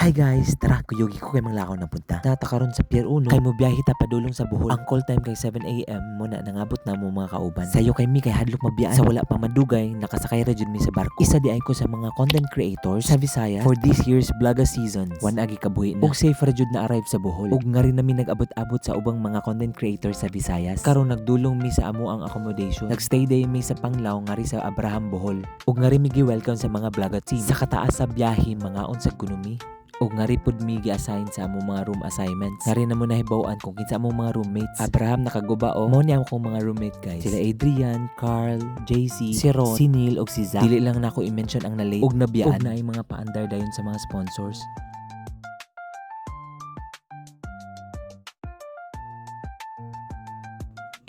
Hi guys, tara kuyugi ko kay manglakaw na punta. Natakaron sa Pier 1 kay mo biyahe ta padulong sa Bohol. Ang call time kay 7 AM muna nangabot na mo mga kauban. Sayo kay mi kay hadlok mabiyaan sa wala pa madugay nakasakay ra jud mi sa barko. Isa di ay ko sa mga content creators sa Visayas for this year's vlogga season. Wan agi kabuhi na. Ug safe ra jud na arrive sa Bohol. Ug nga rin nami nag-abot-abot sa ubang mga content creators sa Visayas. Karon nagdulong mi sa amo ang accommodation. Nagstay day mi sa Panglao nga ri sa Abraham Bohol. Ug nga rin mi gi-welcome sa mga vlogga team. Sa kataas sa biyahe mga on sa Gunumi. Og nga rin pod mi gi-assign sa among mga room assignments. Nga rin na mo nahibaw-an kung kinsa among mga roommates. Abraham nakaguba o. Mao ni akong mga roommate guys. Sila Adrian, Carl, JC, si Ron, si Neil og si Zach. Dili lang nako i-mention ang na-late og nabiyaan na ay mga paandar dayon sa mga sponsors.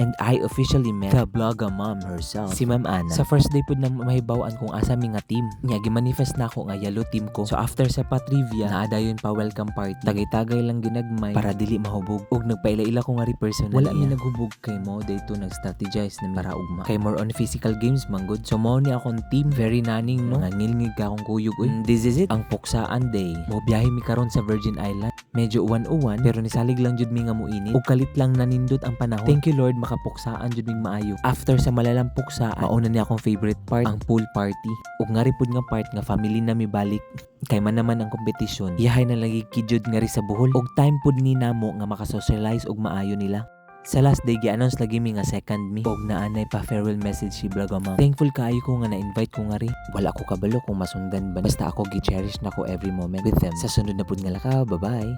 And I officially met the vlogga mom herself, si Ma'am Ana. Sa first day po na mahibawan kung asa mi nga team. Nga gimanifest na ako nga yellow team ko. So after sa patrivia, naadayon pa welcome party. Tagay-tagay lang ginagmay para dili mahubog. Og nagpaila-ila ko nga ri personally. Wala mi naghubog kay mo day to nag-strategize na para ugma. Kay more on physical games manggod. So mao ni akong team very naning no. Mga ngilngig ka akong kuyog oy. This is it. Ang puksaan day. Mo biyahe mi karon sa Virgin Island. Medyo uwan-uwan pero nisalig lang jud mi nga muinit. Ug kalit lang nanindot ang panahon. Thank you Lord makapuksaan jud ming maayo. After sa malalang puksaan, mauna ni akong favorite part, ang pool party. Ug nga ri pud nga part nga family na mi balik. Kay man naman ang kompetisyon. Iyahay na lagi kidyod nga ri sa Bohol. Ug time pud ni namo nga makasocialize ug maayo nila. Sa last day gi-announce lagi mi nga second me. Ug naanay pa farewell message si vlogga mom. Thankful kaayo ko nga na-invite ko nga ri. Wala ko kabalo kung masundan ba. Basta ako gi-cherish na ko every moment with them. Sa sunod na pud nga lakaw, bye-bye.